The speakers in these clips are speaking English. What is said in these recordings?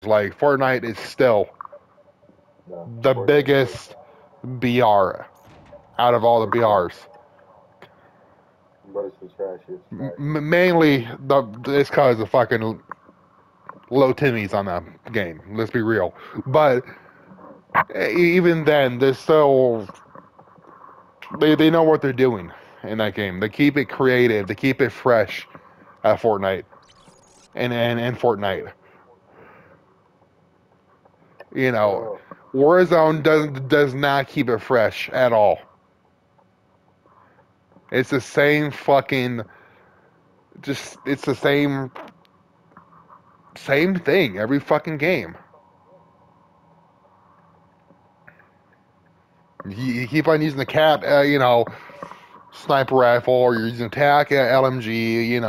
Like, Fortnite is still No, the Fortnite- biggest BR out of all the BRs. But it's the trashiest. Mainly, it's because of fucking low Timmy's on that game. Let's be real. But even then, they're still they know what they're doing in that game. They keep it creative. They keep it fresh at Fortnite and Fortnite. You know, Oh, Warzone does not keep it fresh at all. It's the same fucking it's the same thing every fucking game. You keep on using the cat, sniper rifle, or you're using TAC LMG,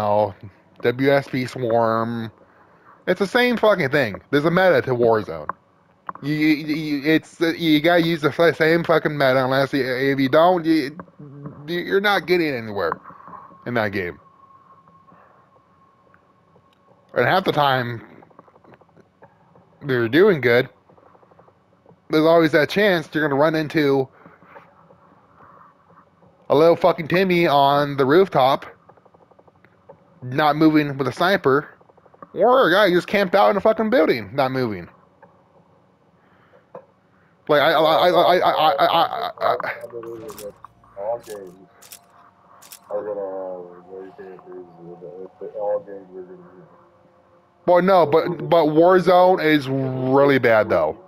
WSP Swarm. It's the same fucking thing. There's a meta to Warzone. You gotta use the same fucking meta. Unless if you don't, you're not getting anywhere in that game. And half the time, they're doing good. There's always that chance you're gonna run into a little fucking Timmy on the rooftop, not moving with a sniper, or a guy just camped out in a fucking building, not moving. Like I believe that all games are gonna have very characters. All games are gonna be. well, no, but Warzone is really bad though.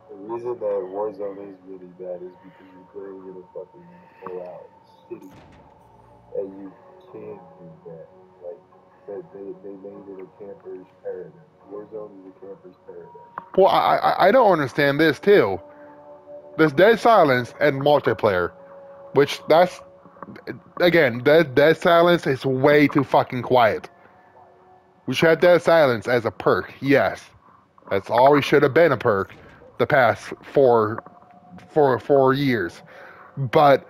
The reason that Warzone is really bad is because you're playing in a fucking full-out city, and you can't do that. Like that, they made it a camper's paradise. Warzone is a camper's paradise. Well, I don't understand this too. There's Dead Silence and multiplayer, which that's again Dead Silence is way too fucking quiet. We should have Dead Silence as a perk, yes. That's always should have been a perk the past four years. But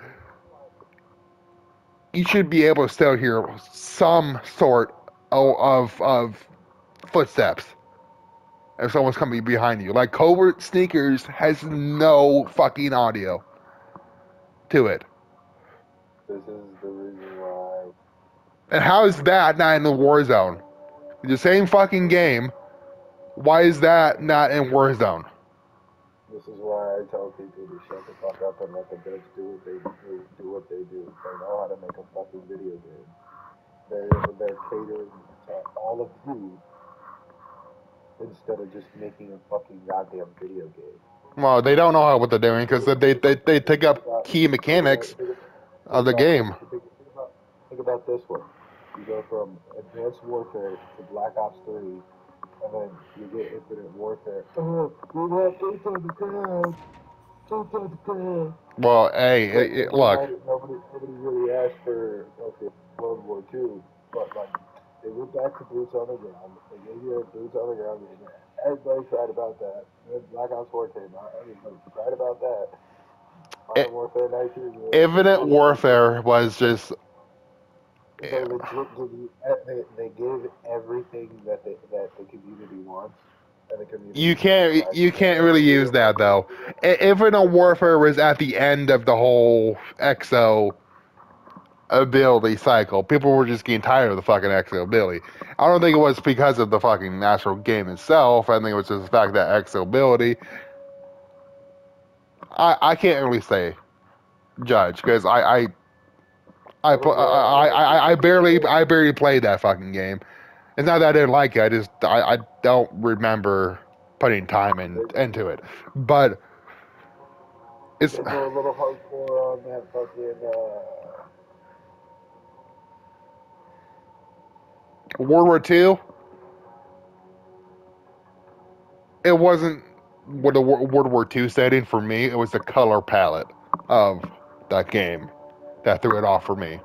you should be able to still hear some sort of footsteps if someone's coming behind you. Like Covert Sneakers has no fucking audio to it. This is the reason why. And how is that not in the Warzone? The same fucking game. Why is that not in Warzone? This is why I tell people to shut the fuck up and let the devs do what they do. They know how to make a fucking video game. They're catering to all of you instead of just making a fucking goddamn video game. Well, they don't know what they're doing because they take up key mechanics of the game. Think about this one. You go from Advanced Warfare to Black Ops 3, and then you get Infinite Warfare. Oh, we have boots on the ground. Boots on the ground. Well, hey, look. Nobody really asked for okay, World War II, but like they went back to boots on the ground. They gave you a boots on the ground game. Everybody cried about that. Then Black Ops 4 came out. Everybody cried about that. Modern Warfare 19. Infinite Warfare was just. They legit give you. They give everything that the community wants, and the community. You can't really use that though. Infinite Warfare was at the end of the whole EXO ability cycle. People were just getting tired of the fucking EXO ability. I don't think it was because of the fucking actual game itself. I think it was just the fact that EXO ability. I can't really say judge because I barely played that fucking game. It's not that I didn't like it. I don't remember putting time into it. But it's They go a little hardcore on that fucking. World War II. It wasn't what the World War II setting for me. It was the color palette of that game that threw it off for me.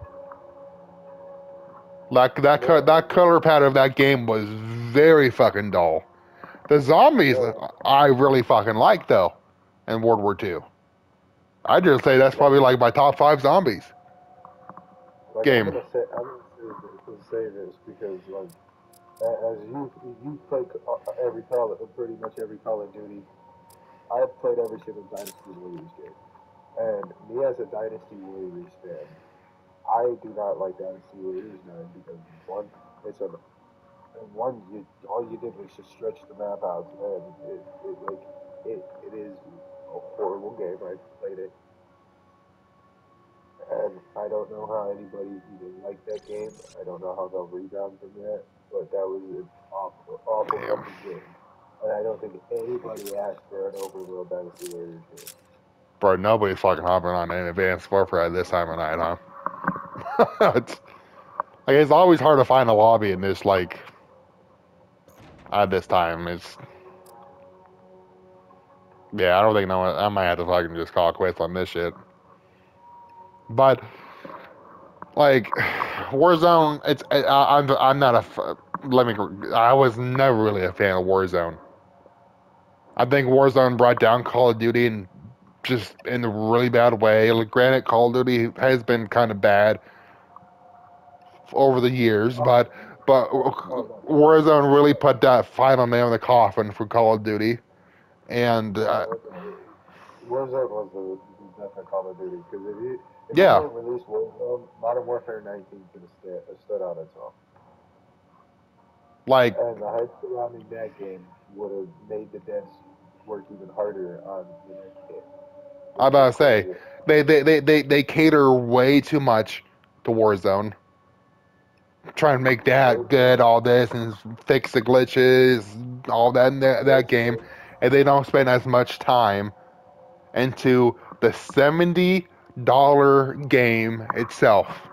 Like that color palette of that game was very fucking dull. The zombies I really fucking like though in World War II. I'd just say that's probably like my top 5 zombies like game. I'm gonna say this because like as you play pretty much every Call of Duty. I've played every single Dynasty Warriors game, and me as a Dynasty Warriors fan, I do not like Dynasty Warriors 9 because one, it's a one you all you did was just stretch the map out, and it is a horrible game. I played it, and I don't know how anybody even liked that game. I don't know how they'll rebound from that, but that was an awful Damn. fucking game. And I don't think anybody asked for an open world Dynasty Warriors game. Bro, nobody's fucking hopping on an Advanced Warfare at this time of night, huh? It's always hard to find a lobby in this, like, at this time. Yeah, I don't think no one, I might have to fucking just call quits on this shit. But, like, Warzone, I'm not I was never really a fan of Warzone. I think Warzone brought down Call of Duty and just in a really bad way. Like, granted, Call of Duty has been kind of bad over the years, but Warzone really put that final nail in the coffin for Call of Duty. And Warzone was the definite Call of Duty because if you yeah, didn't release Warzone, Modern Warfare 19 could have stood on its own. like And the hype surrounding that game would have made the devs work even harder on the next game. I'm Which is about to say, crazy. they cater way too much to Warzone. Try and make that good, all this, and fix the glitches, all that in that game, and they don't spend as much time into the $70 game itself.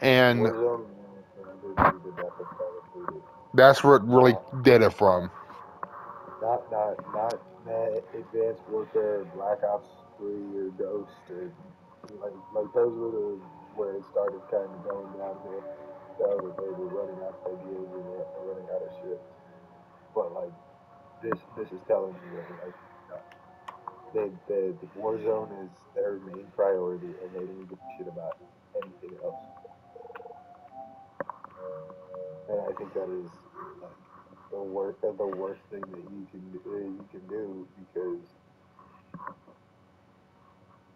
And Warzone is the death of Call of Duty. that's what really did it from. Not Advanced Warfare, Black Ops 3 or Ghost or like those were the where it started kind of going downhill. So that they were running out of ideas and running out of shit. But like this is telling you that like the Warzone is their main priority and they don't give a shit about anything else. And I think that is like the worst thing that you can do because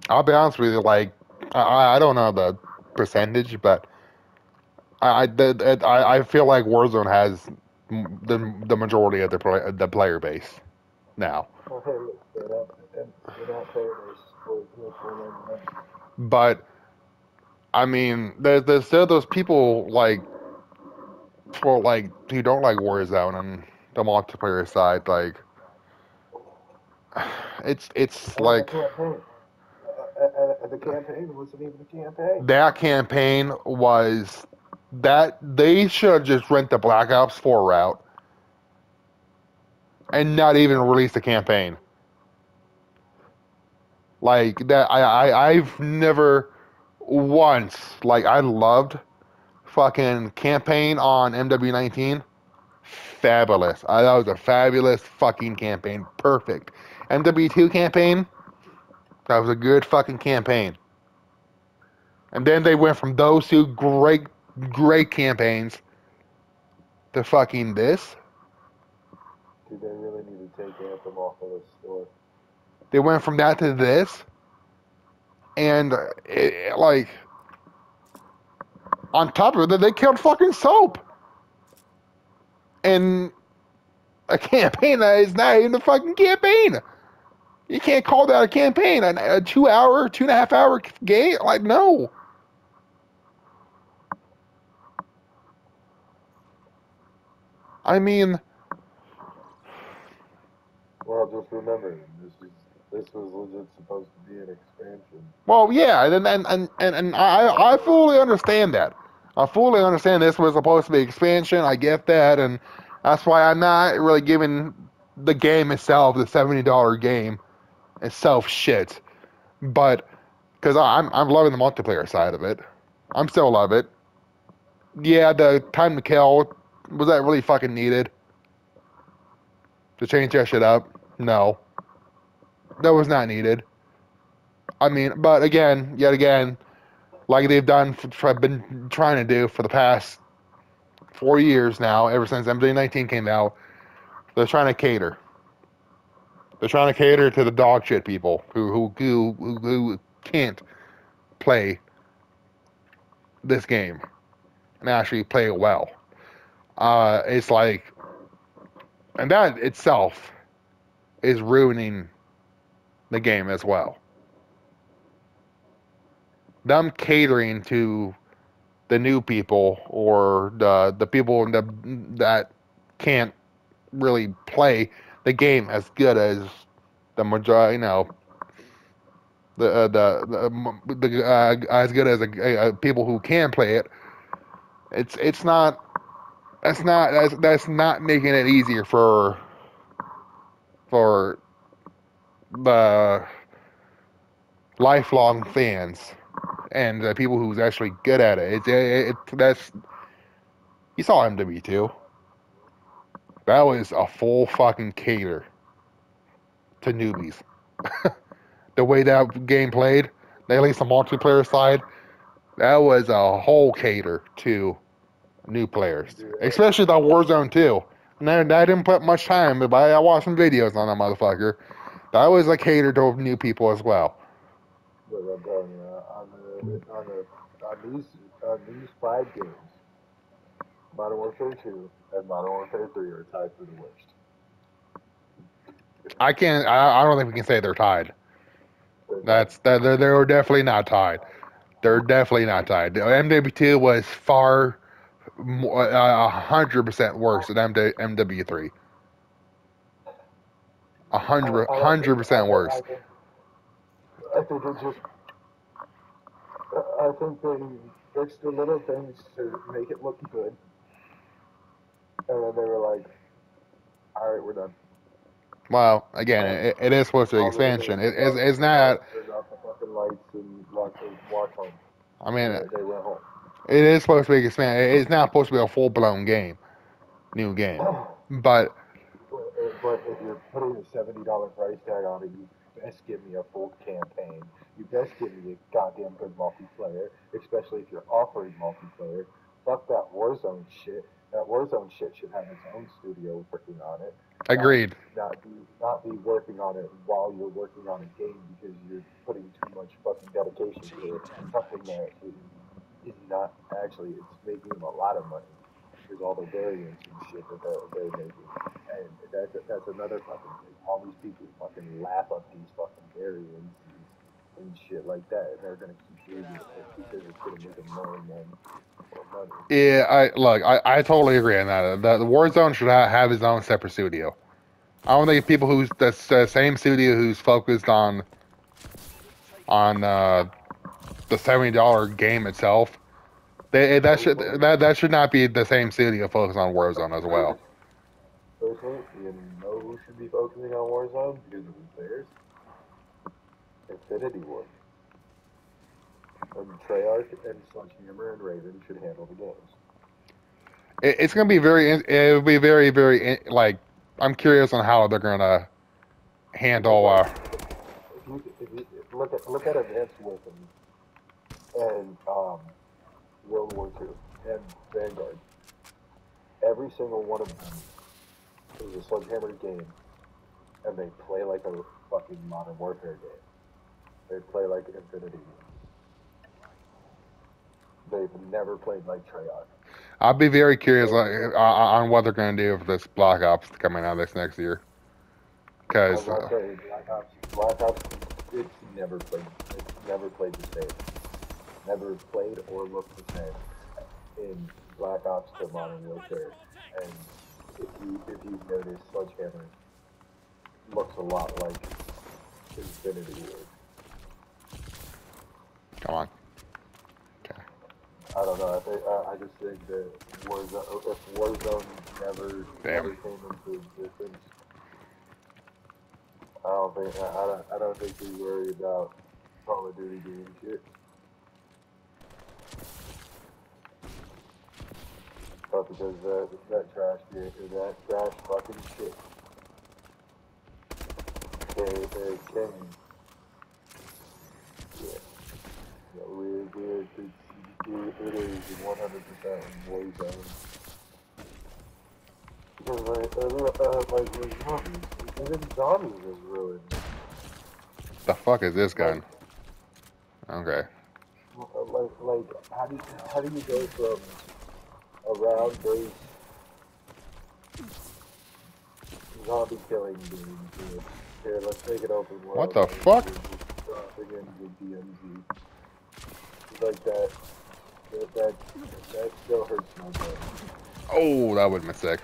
I'll be honest with you, like I don't know the percentage, but I feel like Warzone has the majority of the player base now. well, hey, look, they're not players for 4.99. But I mean, there's still those people like for like who don't like Warzone and the multiplayer side. Like it's And the like campaign, the campaign wasn't even a campaign. that campaign was that they should have just rent the Black Ops 4 route and not even release the campaign. Like that, I've never once like I loved fucking campaign on MW19. Fabulous. That was a fabulous fucking campaign. Perfect. MW2 campaign. That was a good fucking campaign. And then they went from those two great campaigns to fucking this. Dude, they really need to take Anthem off of the store. They went from that to this, and like on top of it, they killed fucking Soap. And a campaign that is not even a fucking campaign. You can't call that a campaign. A 2 hour, 2.5 hour game? Like, no. I mean, Well, just remember, this was legit supposed to be an expansion. well, yeah, and I fully understand that. I fully understand this was supposed to be expansion. I get that, and that's why I'm not really giving the game itself, the $70 game itself, shit. But because I'm loving the multiplayer side of it, I'm still love it. Yeah, the time to kill was that really fucking needed to change that shit up? No, that was not needed. I mean, but again, yet again, like they've done, been trying to do for the past 4 years now, ever since MJ19 came out, they're trying to cater. They're trying to cater to the dog shit people who can't play this game and actually play it well. It's like, and that itself is ruining the game as well. Them catering to the new people or the people that can't really play the game as good as the majority, as good as people who can play it. It's not that's not making it easier for the lifelong fans and the people who's actually good at it. That's you saw MW2. That was a full fucking cater to newbies. The way that game played, at least the multiplayer side, that was a whole cater to new players, especially the Warzone 2. And I didn't put much time, but I watched some videos on that motherfucker. That was a cater to new people as well. But I'm telling you, on these 5 games, Modern Warfare 2 and Modern Warfare 3 are tied for the worst. I don't think we can say they're tied. They're definitely not tied. They're definitely not tied. MW2 was far 100% worse than MW3. 100% worse. I think it just. I think they fixed the little things to make it look good, and then they were like, "All right, we're done." Well, again, it is supposed to be expansion. It's not. Turned off the fucking lights and walked home. I mean, They went home. it is supposed to be expansion. It's not supposed to be a full blown game, new game. But if you're putting a $70 price tag on it, you best give me a full campaign. You best give me a goddamn good multiplayer, especially if you're offering multiplayer. Fuck that Warzone shit. That Warzone shit should have its own studio working on it. agreed. Not be working on it while you're working on a game because you're putting too much fucking dedication to it. Something that is not actually, it's making them a lot of money. There's all the variants and shit that they're making. And that's another fucking thing. All these people fucking laugh at these fucking variants and shit like that. And they're going to keep doing it because it's going to make them more and more money. Yeah, I totally agree on that. The Warzone should have his own separate studio. I don't think people who's the same studio who's focused on the $70 game itself. That should not be the same studio focused on Warzone as well. Personally, you know who should be focusing on Warzone because of the players? Infinity Ward. And Treyarch and Sledgehammer and Raven should handle the games. It's gonna be it'll be very, very, like, I'm curious on how they're gonna handle. If you look at Advanced Weapons and World War II and Vanguard, every single one of them is a Sledgehammer game, and they play like a fucking Modern Warfare game. They play like Infinity. They've never played like Treyarch. I'll be very curious on what they're gonna do for this Black Ops coming out this next year. Because Black Ops, it's never played the same. Never played or looked the same in Black Ops to Modern Warfare. And if you've noticed, Sledgehammer looks a lot like Infinity Ward. come on. I don't know. I just think that if Warzone never came into existence, I don't think we worry about Call of Duty doing shit. But because that trash fucking shit, they came. Yeah, it is 100% Warzone. Because with zombies, even zombies is ruined. The fuck is this gun? Okay. Like how do you go from a round base zombie killing game to here? Let's make it open world. What the fuck? Again, with DMZ. Like that still hurts my brain. Oh, that would have been sick.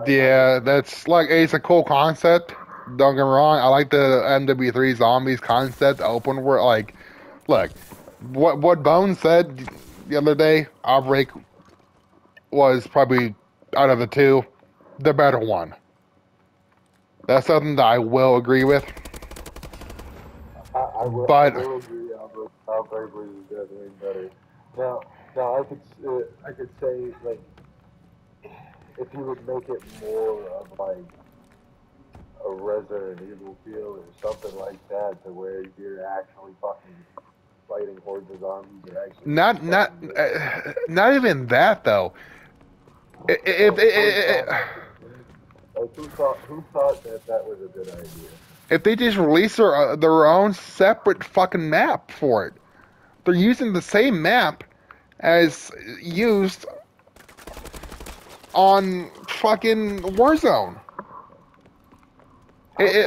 Yeah, that's like, it's a cool concept. Don't get me wrong. I like the MW3 zombies concept, open world. Like, look, what Bones said the other day, Outbreak was probably, out of the two, the better one. That's something that I will agree with. I But will agree. Outbreak was definitely better. Now, I could say like if you would make it more of like a Resident Evil feel or something like that, to where you're actually fucking fighting hordes of zombies, or actually not even that though. If like who thought that was a good idea? if they just release their own separate fucking map for it, they're using the same map as used on fucking Warzone. I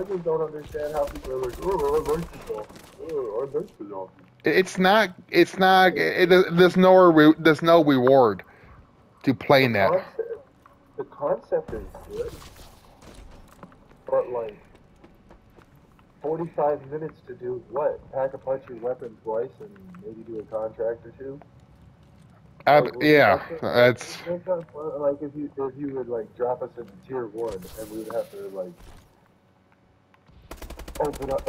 just don't understand how people are like, oh, I like the zombies. Oh, I like the zombies. It's not. There's no reward to playing that. The concept is good, but like 45 minutes to do what? Pack a punch your weapon twice and maybe do a contract or two. Yeah, that's. Like if you would like drop us into tier 1 and we would have to like open up,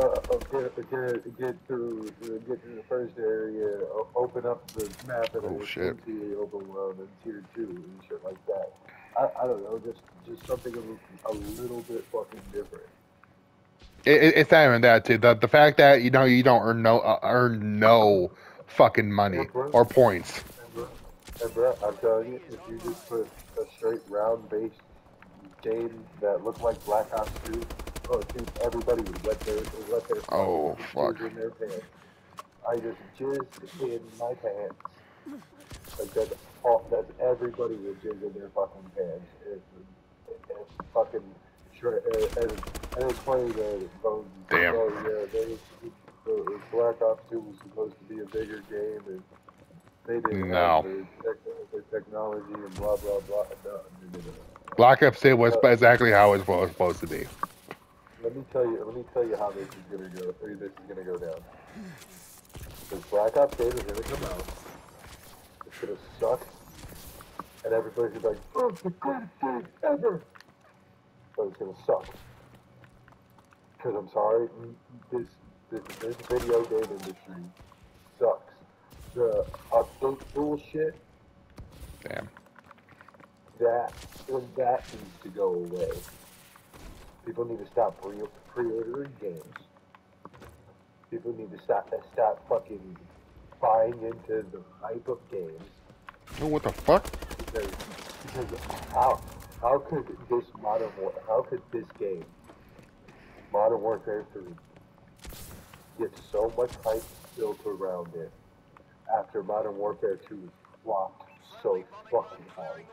get through the first area, open up the map and Oh shit! the open world and tier 2 and shit like that. I don't know, just something a little bit fucking different. It's not even that too. The fact that you don't earn no fucking money or points. And bro, I'm telling you, if you just put a straight round-based game that looked like Black Ops 2, oh dude, everybody would let their Oh fuck! in their pants. I just jizzed in my pants. Like that's everybody would jizz in their fucking pants. If fucking and it's funny that Bones. Damn. Oh yeah, Black Ops 2 was supposed to be a bigger game and they didn't have the technology and blah blah blah. No. Black Ops 2 was exactly how it was supposed to be. Let me tell you how this is gonna go. This is gonna go down. Because Black Ops 8 is gonna come out. It's gonna suck, and everybody's gonna be like, "Oh, it's the greatest game ever." But it's gonna suck. Because I'm sorry, this video game industry sucks. The update bullshit. Damn. That needs to go away. People need to stop pre-ordering games. People need to stop fucking buying into the hype of games. Oh, what the fuck? Because how could this game, Modern Warfare 3, get so much hype built around it after Modern Warfare 2 flopped so fucking hard?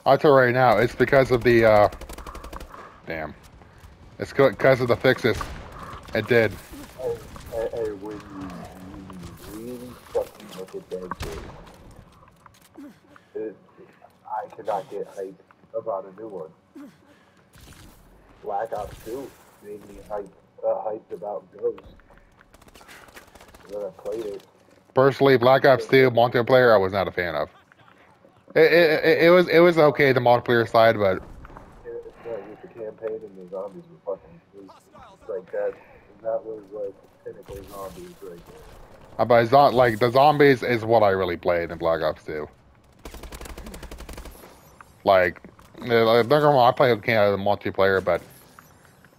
I'll tell you right now, it's because of the, damn. It's because of the fixes. It did. And when you really fucking look at that game, I cannot get hyped about a new one. Black Ops 2 made me hyped about Ghost. And then I played it. Personally, Black Ops 2 multiplayer, I was not a fan of. It was okay, the multiplayer side, but With the campaign and the zombies were fucking, it was like that was like pinnacle zombies right there. but like the zombies is what I really played in Black Ops 2. Like, don't get me wrong, I played the multiplayer, but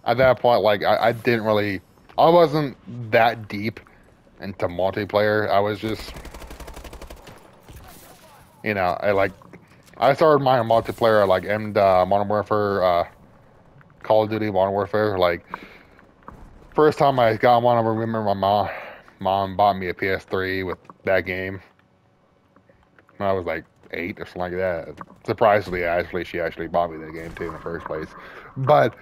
at that point, like I didn't really, I wasn't that deep into multiplayer. I was just, I I started my multiplayer like Modern Warfare, Call of Duty Modern Warfare. Like first time I got one, I remember my mom bought me a PS3 with that game. When I was like 8 or something like that. Surprisingly, actually, she actually bought me that game too in the first place. But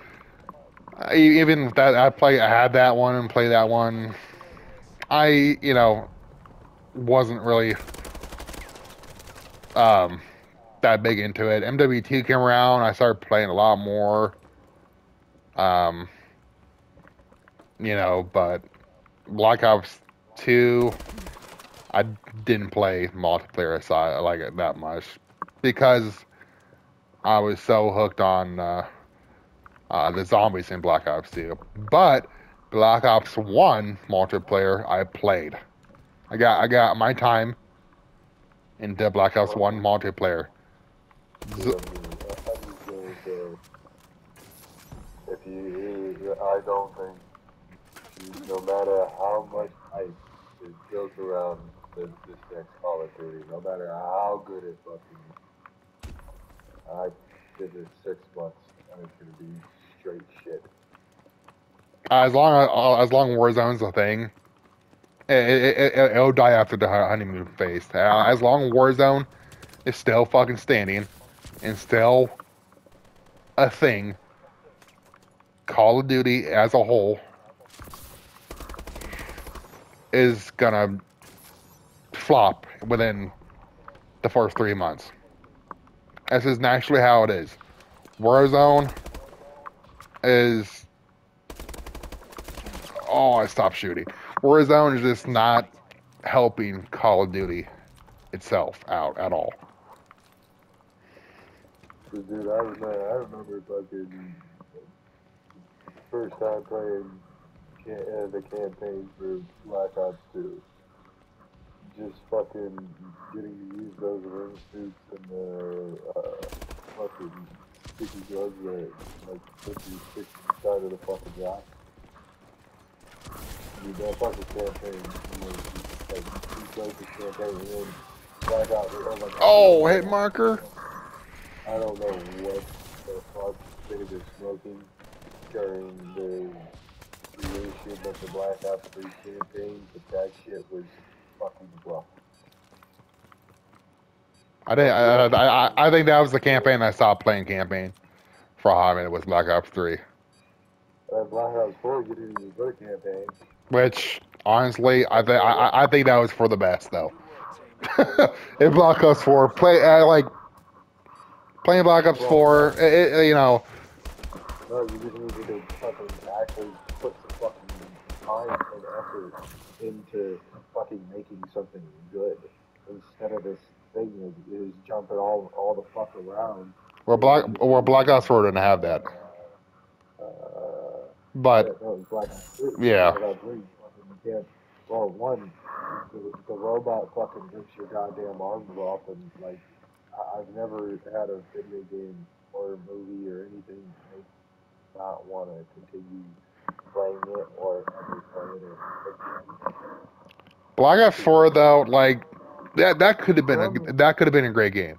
even with that, I had that one and played that one. I wasn't really um that big into it. MW2 came around, I started playing a lot more. Um, but Black Ops 2, I didn't play multiplayer aside like it that much because I was so hooked on the zombies in Black Ops 2. But Black Ops 1 multiplayer, I played. I got my time into Black Ops 1 multiplayer. Yeah, I mean, I'm just gonna say, I don't think, no matter how much hype is built around this next Call of Duty, no matter how good it fucking is, I give it 6 months and it's gonna be straight shit. As long Warzone's a thing, it'll die after the honeymoon phase. As long Warzone is still fucking standing and still a thing, Call of Duty as a whole is gonna flop within the first 3 months. This is naturally how it is. Warzone is I stopped shooting. Warzone is just not helping Call of Duty itself out at all. But dude, I remember fucking first time playing the campaign for Black Ops 2. Just fucking getting to use those ring suits and the fucking sticky gloves that like put you stick inside of the fucking rock. Dude, that fucking campaign, like he plays the campaign and then Black Ops, like Oh, hit marker. I don't know what the fuck they were smoking during the creation of the Black Ops 3 campaign, but that shit was fucking rough. I think that was the campaign I stopped playing campaign for a hot minute with Black Ops 3. Black Ops 4, you didn't even go to campaign. Which honestly, I think that was for the best though. In Black Ops 4, playing Black Ops 4, No, you just needed to fucking actually put some fucking time and effort into fucking making something good instead of this thing is jumping all the fuck around. Black Ops 4 didn't have that. But No, Black Ops 3. yeah, Black Ops 3, fucking you can't. Well, one, the robot fucking rips your goddamn arms off, and like I've never had a video game or a movie or anything make not want to continue playing it or ever play it again. Black Ops 4 though, like that could have been a great game.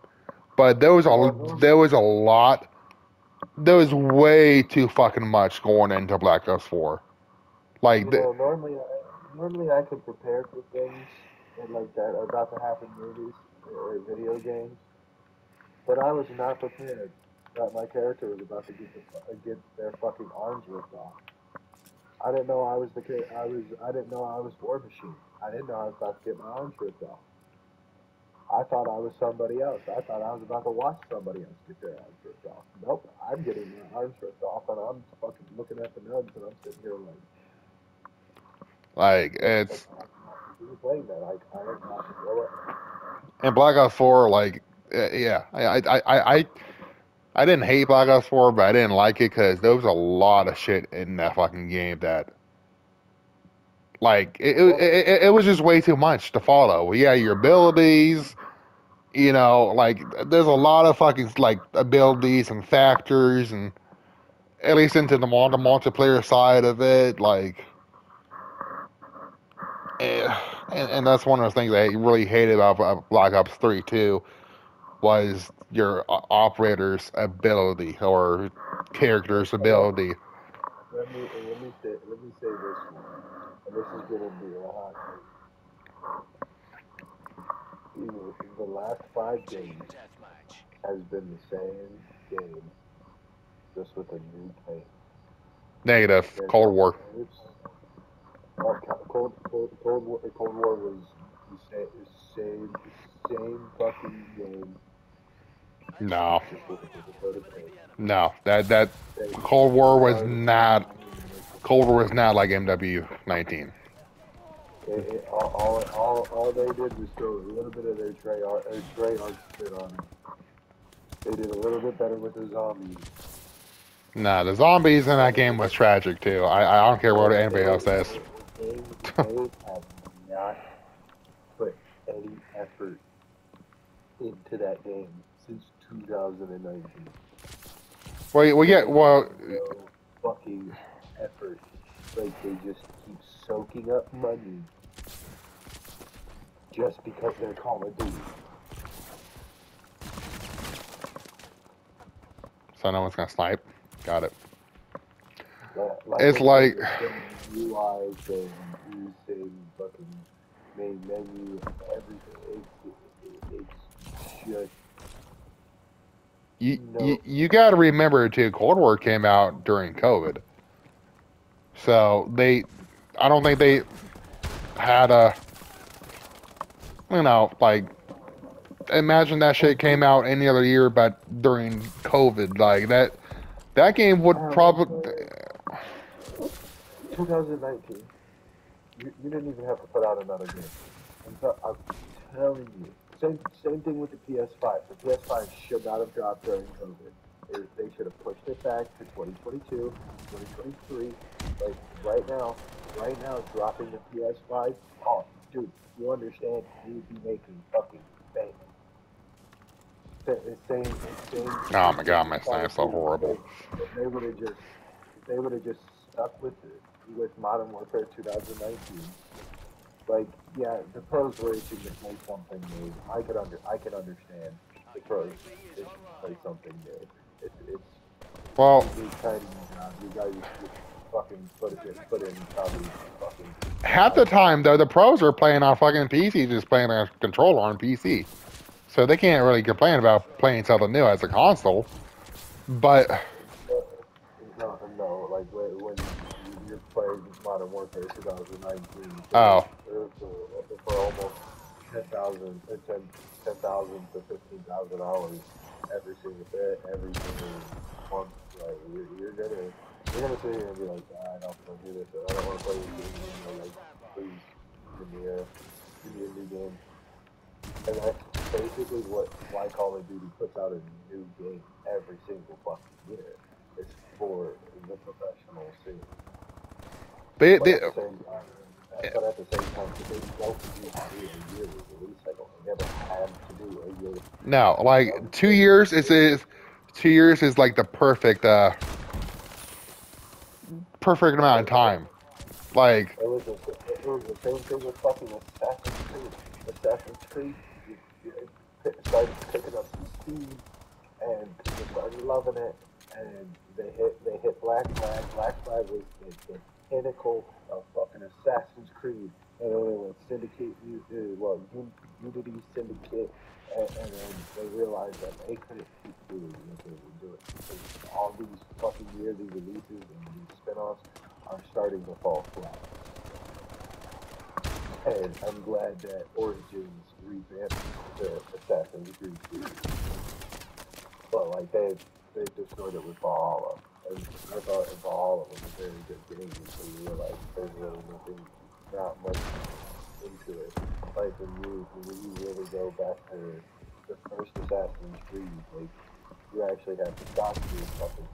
But there was a lot. There was way too fucking much going into Black Ops 4. Like normally I could prepare for things and like that are about to happen in movies or video games, but I was not prepared that my character was about to get their fucking arms ripped off. I didn't know I was the kid. I didn't know I was War Machine. I didn't know I was about to get my arms ripped off. I thought I was somebody else. I thought I was about to watch somebody else get their arms ripped off. Nope, I'm getting my arms ripped off, and I'm fucking looking at the nuns, and I'm sitting here it's who's playing that? Like I am not grow up. and Black Ops 4, like yeah, I didn't hate Black Ops 4, but I didn't like it because there was a lot of shit in that fucking game that like it was just way too much to follow. Yeah, your abilities, like there's a lot of fucking like abilities and factors, and at least into the multiplayer side of it, like, and that's one of the things I really hated about Black Ops 3 too. was your operator's ability or character's ability. Let me say this one, and this is gonna be a hot take. The last 5 games has been the same game, just with a new game. Negative. Cold War. Cold War was the same fucking game. No. Just with a better paint. No. That Cold War was not. Cold War was not like MW19. All they did was throw a little bit of their Treyarch spit on it. They did a little bit better with the zombies. Nah, the zombies in that game was tragic too. I don't care what anybody else says. They have not put any effort into that game since 2019. Well, no fucking effort. Like they just keep soaking up money just because they're Call of Duty. So no one's gonna snipe. Got it. Like It's like UI thing, using fucking main menu, everything. It's just you got to remember too. Cold War came out during COVID, so I don't think they had a, like, imagine that shit came out any other year, but during COVID, like that game would probably. 2019. You didn't even have to put out another game. I'm telling you. Same thing with the PS5. The PS5 should not have dropped during COVID. They should have pushed it back to 2022, 2023. Like right now, dropping the PS5. Oh, dude, you understand? You'd be making fucking bank. Oh my god, my snap's so horrible. If they would have just stuck with Modern Warfare 2019. Like, yeah, the pros were itching to play something new. I could understand the pros itching to play something new. It's well, you guys just fucking put in probably fucking. Half the time though, the pros are playing on fucking PC, just playing a controller on PC, so they can't really complain about playing something new as a console. But no, like when you're playing Modern Warfare 2019. Oh. For almost 10,000 to 15,000 hours every single day, every single month. Like you're gonna sit here and be like, I don't want to do this. I don't want to play this game. Like, please give me a new game. And that's basically why Call of Duty puts out a new game every single fucking year. It's for the professional scene. But at the same time, they don't do a yearly release cycle. They never had to do a yearly. No, like 2 years is 2 years is like the perfect amount of time. Like it was the same thing with fucking Assassin's Creed. Assassin's Creed, you started picking up some speed, and people started loving it, and they hit Black Flag. Black Flag was the pinnacle of fucking Assassin's Creed, and then it went Syndicate, Unity Syndicate, and then they realized that they couldn't keep doing what they were doing. Because all these fucking yearly releases and these spin-offs are starting to fall flat. And I'm glad that Origins revamped the Assassin's Creed series. But like they destroyed it with Valhalla. And I thought Valhalla was a very good game until you realize there's really not much into it. Like when you really go back to the first Assassin's Creed, like you actually have to stop these fucking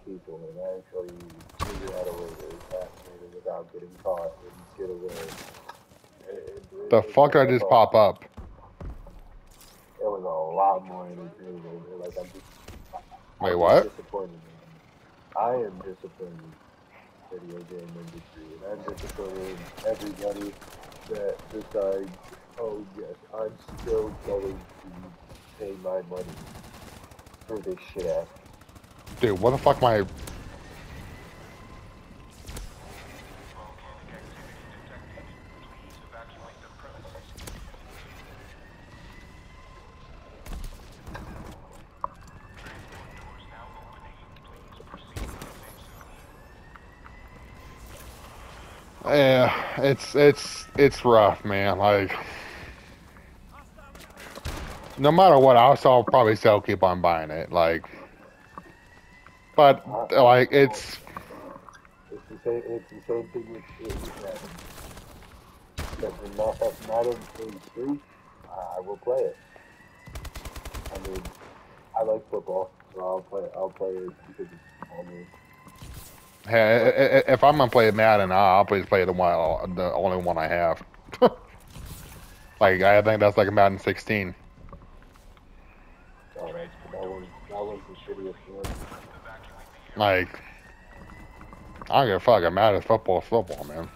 people and actually figure out a way to assassinate it without getting caught and get away. The fuck did I just pop up? It was a lot more entertaining. Like Wait, what? Disappointed. I am disappointed in the video game industry, and I'm disappointed in everybody that decides, oh yes, I'm still going to pay my money for this shit ass. Dude, what the fuck am I... Yeah, it's rough, man. Like, no matter what, I'll probably still keep on buying it. Like, but like It's the same. It's the same thing with that. If not in phase 3, I will play it. I mean, I like football, so I'll play it because it's all me. hey, if I'm gonna play Madden, I'll please play the only one I have. Like, I think that's like a Madden 16. Oh, that one's the shittiest one. Like, I don't give a fuck. Madden football, man.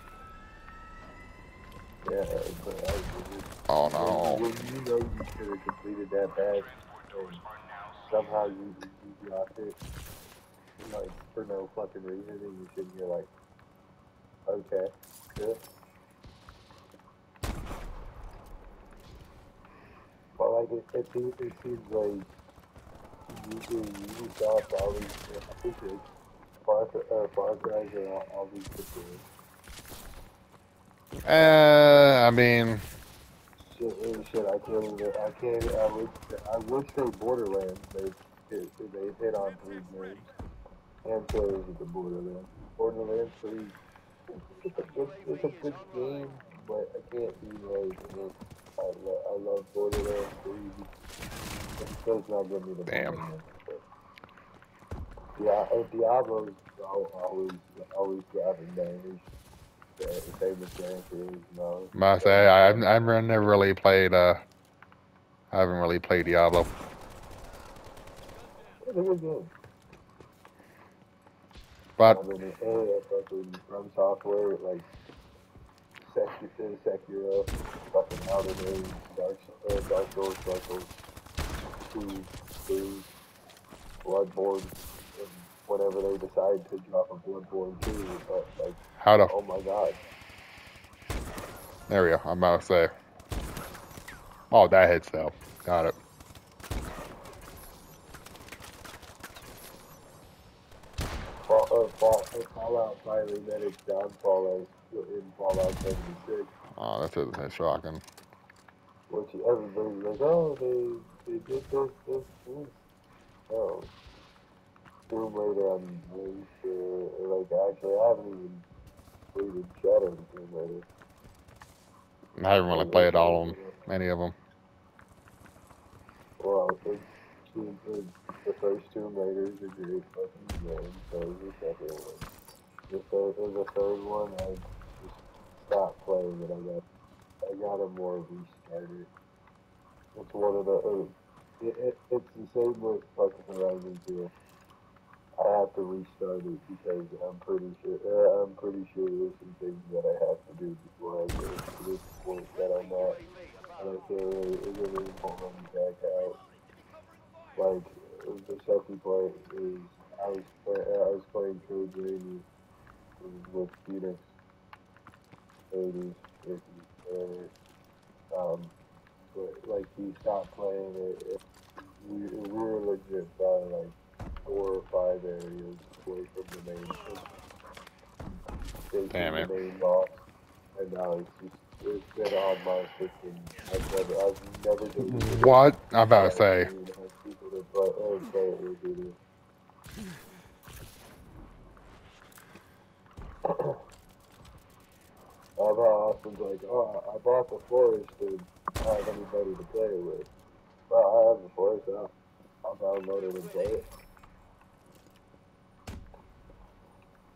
Yeah, but Oh no. when you know you should have completed that badge, and somehow you got it, like, for no fucking reason, and you should be like, okay, good. But like, it seems like Ubisoft always, I think it's Far Cry are always different. I mean, I wish they Borderlands, they hit on 3 games, and players with the Borderlands. Borderlands 3, it's a good game, but I can't be like, I love Borderlands 3, it does not give me the damn. Borderlands. Yeah, Diablo's always grabbing bangers. The famous characters, no. Must say, I've never really played. I haven't really played Diablo. It's a good game. But I mean, fucking From Software, like Sekiro, fucking Elden Ring, Dark Souls, 2, 3, Bloodborne, and whenever they decide to drop a Bloodborne 2, like, how to? oh my god. There we go. I'm about to say. Oh, that hits though. Got it. Fallout finally met its downfall in Fallout 76. Oh, that's shocking. Which everybody's like, oh, they did this. Oh, Tomb Raider, I'm really sure. Like, actually, I haven't even completed Shadow of Tomb Raider. I haven't really played all of them, any of them. Well, the first Tomb Raider is a great fucking game, so is the second one. The third one, I just stopped playing it. I gotta more restart it. It's one of the, it's the same with fucking Horizon 2. I have to restart it because I'm pretty sure there's some things that I have to do before I get to this point that I'm at. And I can't really won't let me back out. Like, the second part is, I was playing Code Rainy with Phoenix, 80s, 50s, whatever. But, like, he stopped playing it. We were legit probably like 4 or 5 areas away from the main, Damn facing the it. main boss. And now it's been on my system. I've never deleted it. What? I'm about to say. People to play it with me. I've Austin's like, oh, I bought the forest and I don't have anybody to play it with. Well, I have the forest, I'll download it and play it.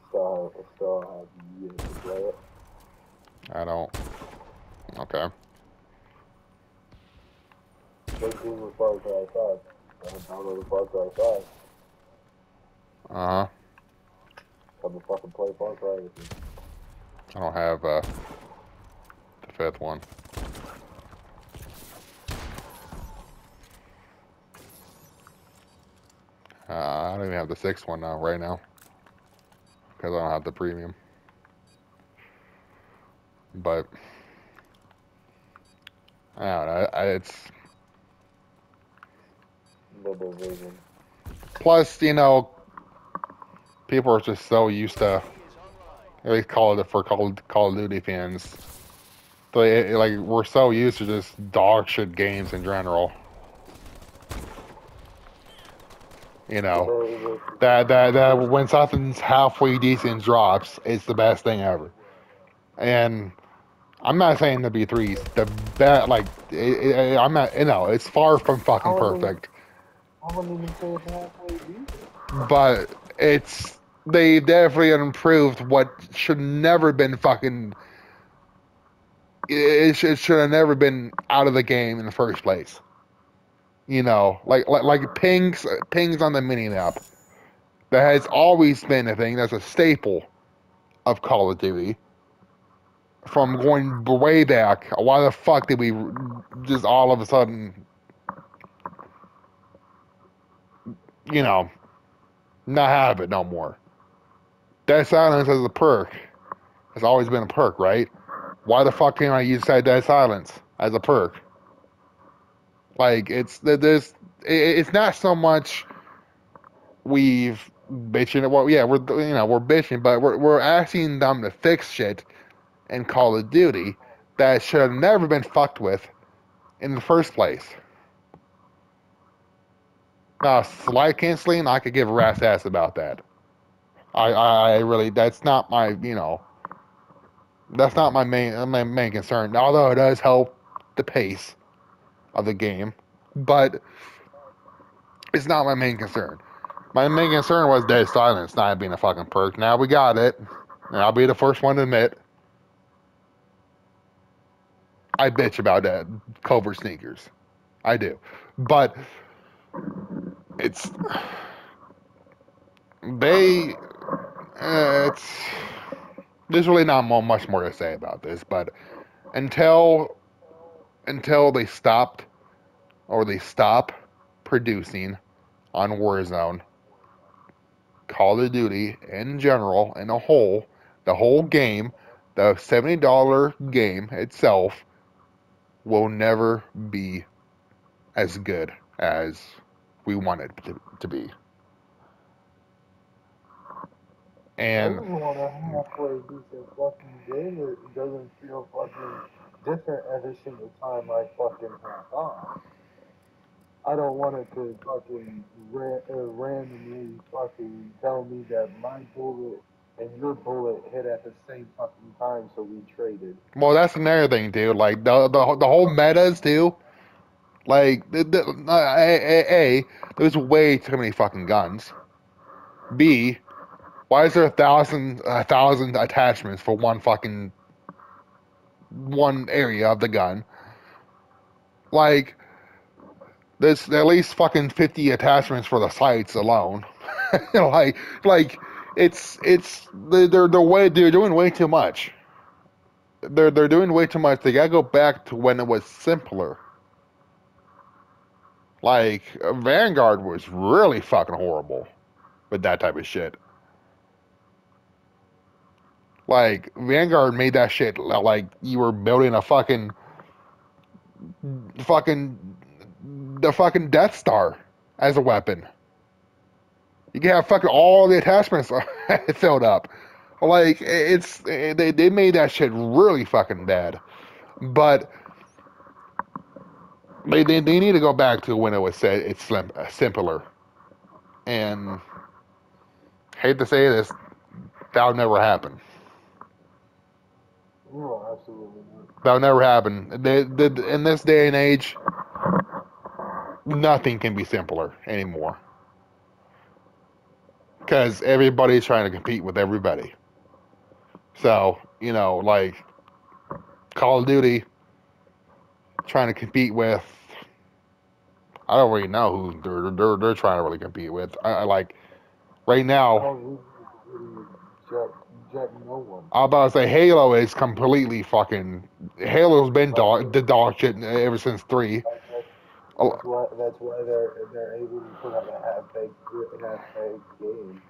Still have yet to play it. I don't. Okay. Same thing with Far Cry 5. I downloaded Far Cry 5. Uh huh. Come to fucking play Far Cry with me. I don't have the 5th one. I don't even have the 6th one now, right now, because I don't have the premium. But I don't know. It's The Division. plus, people are just so used to. At least call it for Call of Duty fans. Like we're so used to just dog shit games in general. You know that when something's halfway decent drops, it's the best thing ever. And I'm not saying the B3's the best. Like I'm not. It's far from fucking perfect. I wouldn't even say it's halfway decent. But they definitely improved what should never been fucking. It should have never been out of the game in the first place. Like pings on the mini map. That has always been a thing. That's a staple of Call of Duty. From going way back, why the fuck did we just all of a sudden, not have it no more? Dead Silence as a perk has always been a perk, right? Why the fuck can't I use Dead Silence as a perk? Like it's not so much we've bitching. Well, yeah, we're bitching, but we're asking them to fix shit in Call of Duty that should have never been fucked with in the first place. Now, slide canceling, I could give a rat's ass about that. I really, that's not my, that's not my main concern. Although it does help the pace of the game, but it's not my main concern. My main concern was Dead Silence not being a fucking perk. Now we got it, and I'll be the first one to admit I bitch about that covert sneakers. I do, but it's they. It's there's really not much more to say about this, but until they stopped or they stop producing on Warzone, Call of Duty in general, in a whole, the whole game, the $70 game itself will never be as good as we want it to be. And I just want a halfway decent fucking game that doesn't feel fucking different every single time I fucking hop on. I don't want it to fucking randomly fucking tell me that my bullet and your bullet hit at the same fucking time, so we traded. well, that's another thing, dude. Like the whole metas too. Like there's way too many fucking guns. B, why is there a thousand attachments for one area of the gun? Like there's at least fucking 50 attachments for the sights alone. like they're doing way too much. They're doing way too much. They gotta go back to when it was simpler. Like Vanguard was really fucking horrible with that type of shit. Like Vanguard made that shit like you were building a fucking the fucking Death Star as a weapon. You can have fucking all the attachments filled up. Like they made that shit really fucking bad. But they need to go back to when it was said it's simpler. And hate to say this, that'll never happen. No, absolutely not. That'll never happen. In this day and age, nothing can be simpler anymore. Because everybody's trying to compete with everybody. So, like Call of Duty trying to compete with, I don't really know who they're trying to really compete with. I like right now. No one. I'm about to say Halo is completely fucking. Halo's been the dog shit ever since 3. That's why they're able to put out a half baked game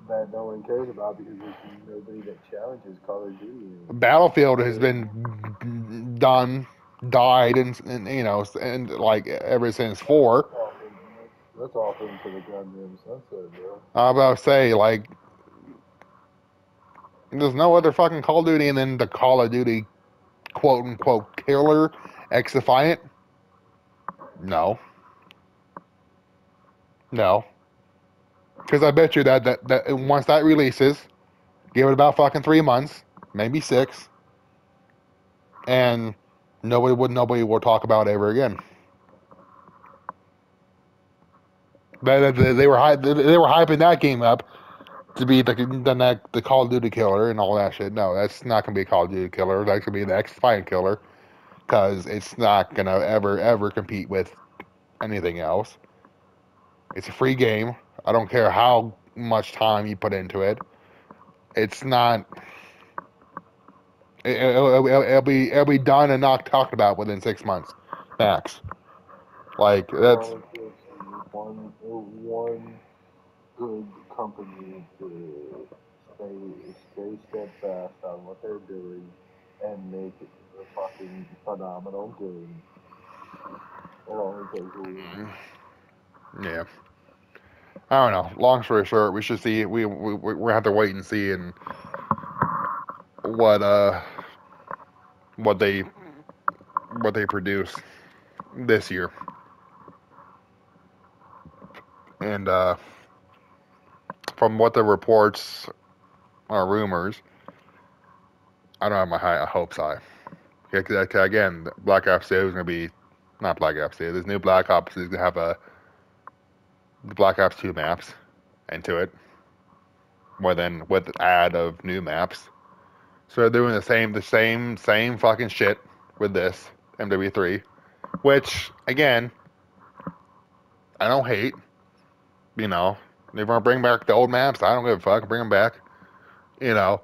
that no one cares about because there's nobody that challenges Call of Duty anymore. Battlefield has There's been died, and you know, and like ever since four. that's off into the goddamn sunset, bro. I was about to say, like, there's no other fucking Call of Duty, and then the Call of Duty quote unquote killer X Defiant. No, no, because I bet you that once that releases, give it about fucking 3 months, maybe 6, and nobody will talk about it ever again. They were hyping that game up to be the Call of Duty killer and all that shit. No, that's not gonna be a Call of Duty killer. That's gonna be the X Defiant killer because it's not gonna ever compete with anything else. It's a free game. I don't care how much time you put into it. It's not. It'll be done and not talked about within 6 months, max. Like that's All it takes is one good company to stay steadfast on what they're doing and make it a fucking phenomenal game. It only takes one. yeah. I don't know. Long story short, we should see. We have to wait and see and what what they what they produce this year. And from what the reports or rumors, I don't have my high hopes high. Again, Black Ops 2 is going to be not Black Ops 2. This new Black Ops is going to have the Black Ops 2 maps into it, more than with the add of new maps. So they're doing the same fucking shit with this MW3, which again I don't hate. You know, they want to bring back the old maps. I don't give a fuck. Bring them back. You know,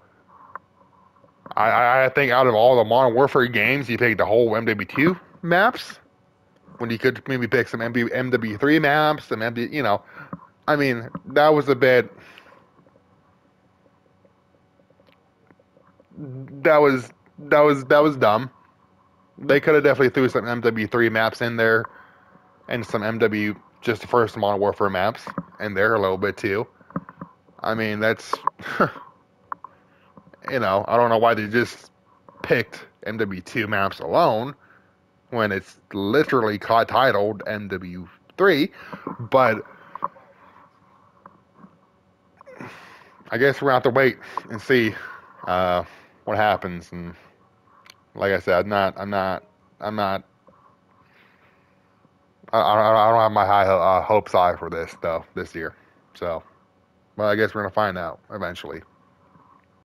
I think out of all the Modern Warfare games, you take the whole MW2 maps when you could maybe pick some MW3 maps, some MW. You know, I mean that was a bit. That was dumb. They could have definitely threw some MW3 maps in there and some MW just the first Modern Warfare maps in there a little bit too. I mean that's you know I don't know why they just picked MW2 maps alone when it's literally titled MW3, but I guess we're gonna have to wait and see what happens. And like I said, I'm not. I don't have my high hopes high for this though this year. So, well, I guess we're gonna find out eventually.